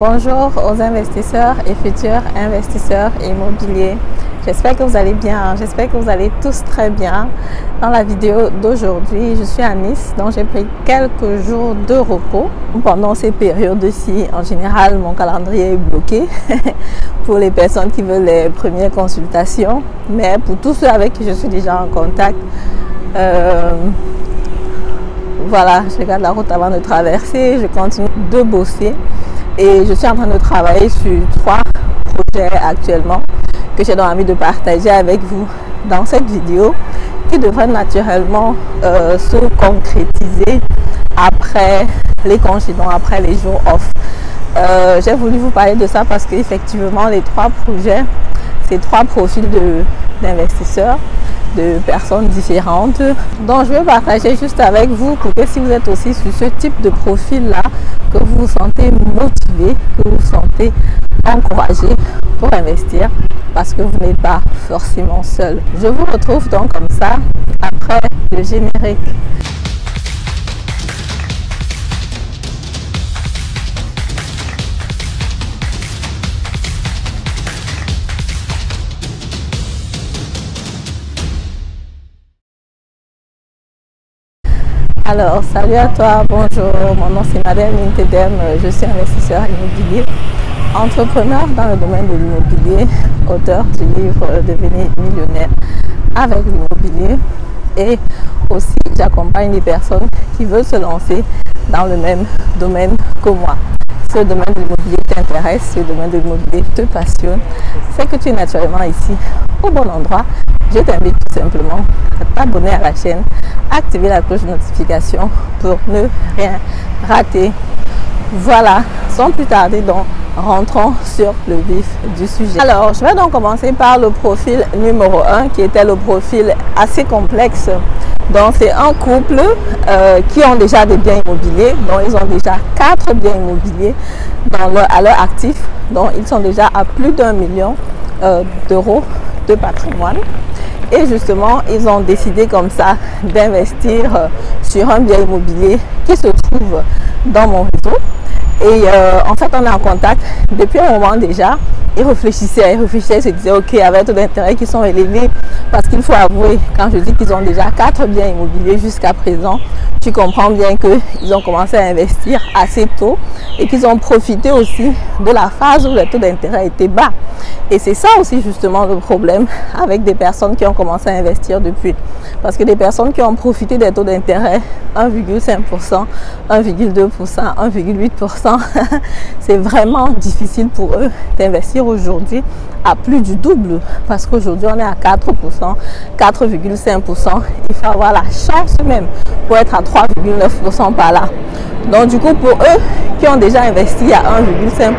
Bonjour aux investisseurs et futurs investisseurs immobiliers. J'espère que vous allez bien, j'espère que vous allez tous très bien. Dans la vidéo d'aujourd'hui, je suis à Nice, donc j'ai pris quelques jours de repos. Pendant ces périodes-ci, en général, mon calendrier est bloqué pour les personnes qui veulent les premières consultations. Mais pour tous ceux avec qui je suis déjà en contact, voilà, je regarde la route avant de traverser, je continue de bosser. Et je suis en train de travailler sur 3 projets actuellement que j'ai envie de partager avec vous dans cette vidéo qui devrait naturellement se concrétiser après les congés, donc après les jours off. J'ai voulu vous parler de ça parce qu'effectivement les 3 projets, c'est 3 profils d'investisseurs, de personnes différentes. Donc je vais partager juste avec vous pour que si vous êtes aussi sur ce type de profil là, que vous vous sentez motivé, que vous vous sentez encouragé pour investir parce que vous n'êtes pas forcément seul. Je vous retrouve donc comme ça après le générique. Alors, salut à toi, bonjour, mon nom c'est Madame Intedem, je suis investisseur immobilier, entrepreneur dans le domaine de l'immobilier, auteur du livre Devenir millionnaire avec l'immobilier et aussi j'accompagne les personnes qui veulent se lancer dans le même domaine que moi. Si le domaine de l'immobilier t'intéresse, si le domaine de l'immobilier te passionne, c'est que tu es naturellement ici au bon endroit. Je t'invite tout simplement à t'abonner à la chaîne, activer la cloche de notification pour ne rien rater. Voilà, sans plus tarder, donc rentrons sur le vif du sujet. Alors, je vais donc commencer par le profil numéro 1 qui était le profil assez complexe. Donc, c'est un couple qui ont déjà des biens immobiliers. Donc, ils ont déjà 4 biens immobiliers à leur actif. Donc, ils sont déjà à plus d'1 million d'euros de patrimoine. Et justement, ils ont décidé comme ça d'investir sur un bien immobilier qui se trouve dans mon réseau. Et en fait, on est en contact depuis un moment déjà. Ils réfléchissaient, ils se disaient, ok, avec taux d'intérêt qui sont élevés, parce qu'il faut avouer, quand je dis qu'ils ont déjà 4 biens immobiliers jusqu'à présent, tu comprends bien qu'ils ont commencé à investir assez tôt et qu'ils ont profité aussi de la phase où le taux d'intérêt était bas. Et c'est ça aussi justement le problème avec des personnes qui ont commencé à investir depuis. Parce que des personnes qui ont profité des taux d'intérêt 1,5%, 1,2%, 1,8%, c'est vraiment difficile pour eux d'investir aujourd'hui à plus du double. Parce qu'aujourd'hui on est à 4%, 4,5%. Il faut avoir la chance même pour être à 3,9% par là. Donc du coup pour eux qui ont déjà investi à 1,5%,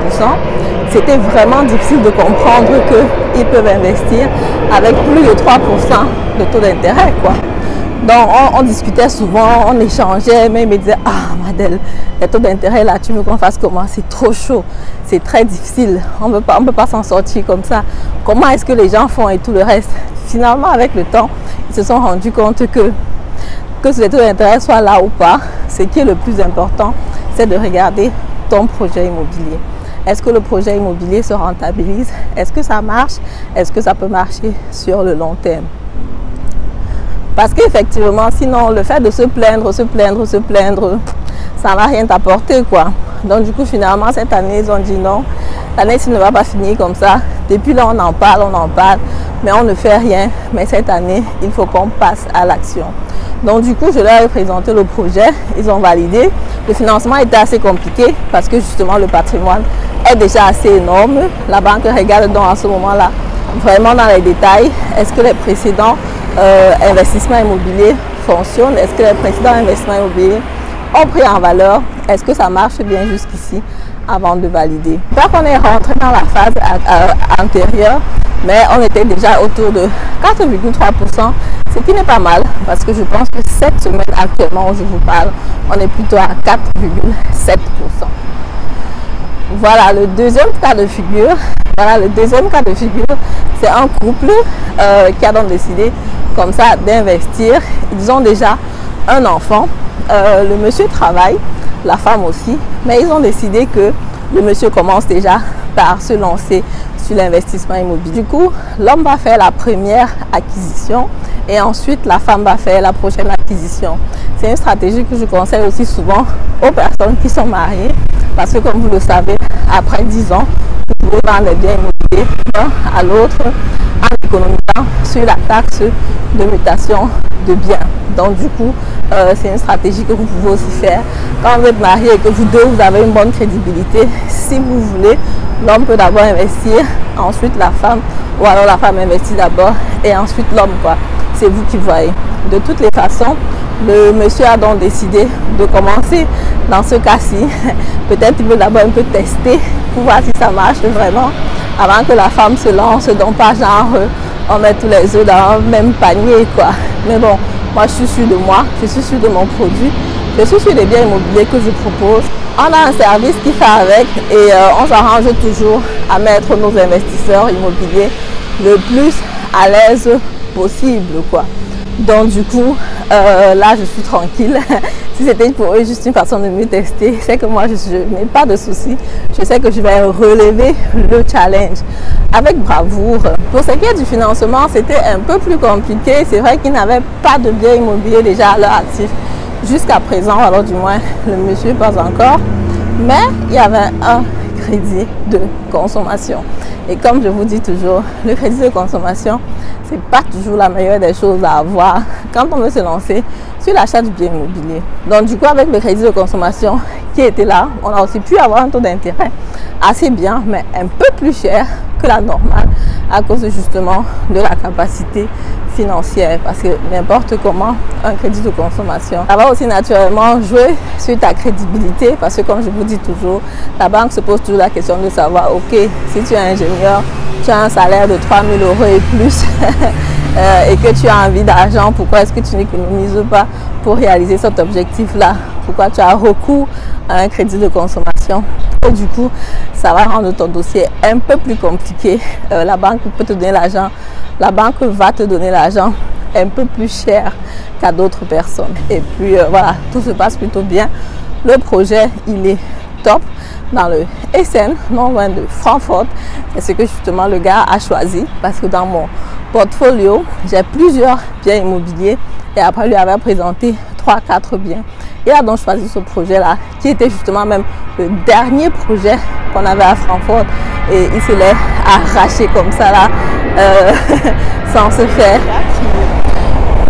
c'était vraiment difficile de comprendre qu'ils peuvent investir avec plus de 3% de taux d'intérêt, quoi. Donc on discutait souvent, on échangeait, mais ils me disaient, ah Madel, les taux d'intérêt là, tu veux qu'on fasse comment? C'est trop chaud, c'est très difficile, on ne peut pas s'en sortir comme ça. Comment est-ce que les gens font et tout le reste? Finalement, avec le temps, ils se sont rendus compte que les taux d'intérêt soient là ou pas, ce qui est le plus important, c'est de regarder ton projet immobilier. Est-ce que le projet immobilier se rentabilise? Est-ce que ça marche? Est-ce que ça peut marcher sur le long terme? Parce qu'effectivement, sinon, le fait de se plaindre, ça n'a rien apporté, quoi. Donc, du coup, finalement, cette année, ils ont dit non. L'année-ci ne va pas finir comme ça. Depuis là, on en parle, mais on ne fait rien. Mais cette année, il faut qu'on passe à l'action. Donc, du coup, je leur ai présenté le projet. Ils ont validé. Le financement était assez compliqué parce que justement, le patrimoine est déjà assez énorme. La banque regarde donc à ce moment-là vraiment dans les détails. Est-ce que les précédents investissements immobiliers fonctionnent? Est-ce que les précédents investissements immobiliers ont pris en valeur? Est-ce que ça marche bien jusqu'ici avant de valider? Quand on est rentré dans la phase antérieure, mais on était déjà autour de 4,3%, ce qui n'est pas mal parce que je pense que cette semaine actuellement où je vous parle, on est plutôt à 4,7%. Voilà le deuxième cas de figure. C'est un couple qui a donc décidé comme ça d'investir. Ils ont déjà un enfant. Le monsieur travaille, la femme aussi, mais ils ont décidé que le monsieur commence déjà par se lancer sur l'investissement immobilier. Du coup, l'homme va faire la première acquisition et ensuite la femme va faire la prochaine acquisition. C'est une stratégie que je conseille aussi souvent aux personnes qui sont mariées parce que comme vous le savez, après 10 ans, vous pouvez vendre les biens immobiliers l'un à l'autre en économisant sur la taxe de mutation de biens. Donc du coup, c'est une stratégie que vous pouvez aussi faire quand vous êtes marié et que vous deux vous avez une bonne crédibilité. Si vous voulez, l'homme peut d'abord investir, ensuite la femme, ou alors la femme investit d'abord et ensuite l'homme, quoi. C'est vous qui voyez. De toutes les façons, le monsieur a donc décidé de commencer dans ce cas-ci. Peut-être qu'il veut d'abord un peu tester pour voir si ça marche vraiment avant que la femme se lance, donc pas genre on met tous les œufs dans le même panier, quoi. Mais bon, moi je suis sûre de moi, je suis sûre de mon produit, je suis sûre des biens immobiliers que je propose. On a un service qui fait avec et on s'arrange toujours à mettre nos investisseurs immobiliers le plus à l'aise possible, quoi. Donc du coup, là je suis tranquille. Si c'était pour eux juste une façon de me tester, c'est que moi je n'ai pas de soucis. Je sais que je vais relever le challenge avec bravoure. Pour ce qui est du financement, c'était un peu plus compliqué. C'est vrai qu'ils n'avaient pas de biens immobiliers déjà à leur actif jusqu'à présent, alors du moins le monsieur pas encore. Mais il y avait un crédit de consommation. Et comme je vous dis toujours, le crédit de consommation, c'est pas toujours la meilleure des choses à avoir quand on veut se lancer sur l'achat du bien immobilier. Donc du coup, avec le crédit de consommation qui était là, on a aussi pu avoir un taux d'intérêt assez bien, mais un peu plus cher que la normale à cause justement de la capacité financière, parce que n'importe comment, un crédit de consommation, ça va aussi naturellement jouer sur ta crédibilité, parce que comme je vous dis toujours, la banque se pose toujours la question de savoir, ok, si tu es ingénieur, tu as un salaire de 3 000 € et plus et que tu as envie d'argent, pourquoi est-ce que tu n'économises pas pour réaliser cet objectif-là? Pourquoi tu as recours à un crédit de consommation? Et du coup, ça va rendre ton dossier un peu plus compliqué. La banque peut te donner l'argent, la banque va te donner l'argent un peu plus cher qu'à d'autres personnes. Et puis voilà, tout se passe plutôt bien. Le projet, il est top dans le Essen, non loin de Francfort. C'est ce que justement le gars a choisi parce que dans mon portfolio, j'ai plusieurs biens immobiliers et après lui avait présenté 3-4 biens. Il a donc choisi ce projet-là qui était justement même le dernier projet qu'on avait à Francfort et il se l'est arraché comme ça là sans se faire.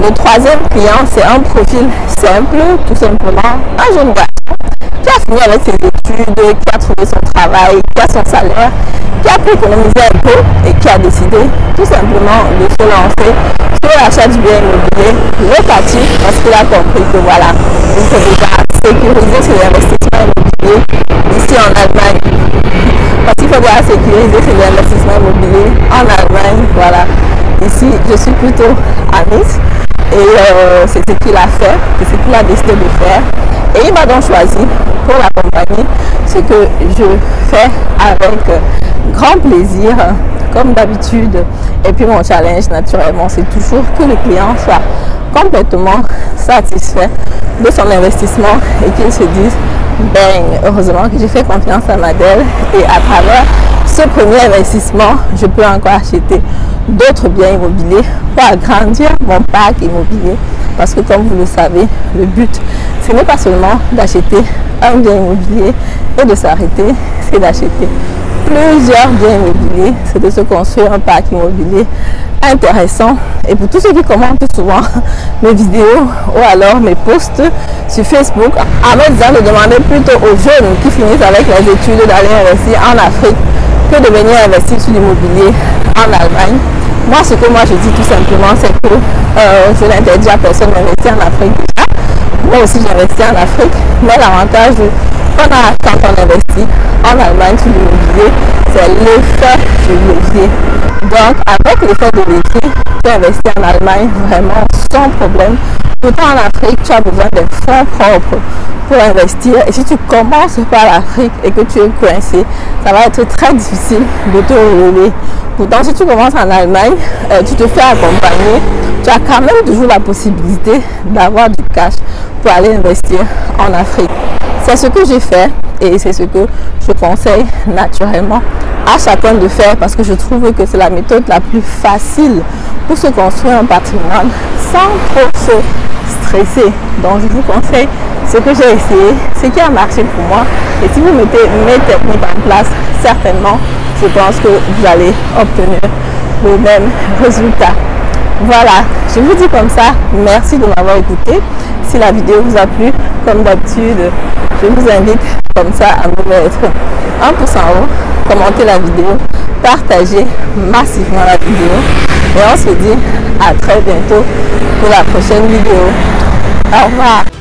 Le troisième client, c'est un profil simple, tout simplement, un jeune gars qui a fini avec ses études, qui a trouvé son travail, qui a son salaire, qui a pu économiser un peu et qui a décidé tout simplement de se lancer sur l'achat du bien immobilier locatif parce qu'il a compris que voilà, il faut déjà sécuriser ses investissements immobiliers ici en Allemagne. Parce qu'il faut déjà sécuriser ses investissements immobiliers en Allemagne, voilà. Ici, je suis plutôt à Nice. Et c'est ce qu'il a fait, c'est ce qu'il a décidé de faire. Et il m'a donc choisi pour l'accompagner, ce que je fais avec grand plaisir, comme d'habitude. Et puis mon challenge, naturellement, c'est toujours que le client soit complètement satisfait de son investissement et qu'il se dise, ben, heureusement que j'ai fait confiance à Madel et à travers ce premier investissement, je peux encore acheter d'autres biens immobiliers pour agrandir mon parc immobilier. Parce que comme vous le savez, le but, ce n'est pas seulement d'acheter un bien immobilier et de s'arrêter, c'est d'acheter plusieurs biens immobiliers, c'est de se construire un parc immobilier intéressant. Et pour tous ceux qui commentent souvent mes vidéos ou alors mes posts sur Facebook, en me disant de demander plutôt aux jeunes qui finissent avec les études d'aller investir en Afrique que de venir investir sur l'immobilier en Allemagne. Moi, ce que moi je dis tout simplement, c'est que je n'interdis à personne d'investir en Afrique déjà. Moi aussi j'investis en Afrique, mais l'avantage qu'on a quand on investit en Allemagne sur l'immobilier, c'est l'effet de levier. Donc avec l'effet de levier, tu investis en Allemagne vraiment sans problème. Pourtant en Afrique, tu as besoin de fonds propres pour investir. Et si tu commences par l'Afrique et que tu es coincé, ça va être très difficile de te relever. Pourtant, si tu commences en Allemagne, tu te fais accompagner, tu as quand même toujours la possibilité d'avoir du cash pour aller investir en Afrique. C'est ce que j'ai fait et c'est ce que je conseille naturellement à chacun de faire parce que je trouve que c'est la méthode la plus facile pour se construire un patrimoine sans trop se stresser. Donc je vous conseille ce que j'ai essayé, ce qui a marché pour moi, et si vous mettez mes techniques en place, certainement je pense que vous allez obtenir le même résultat. Voilà, je vous dis comme ça, merci de m'avoir écouté. Si la vidéo vous a plu, comme d'habitude, je vous invite comme ça à me mettre un pouce en haut, commenter la vidéo, partager massivement la vidéo. Et on se dit à très bientôt pour la prochaine vidéo. Au revoir.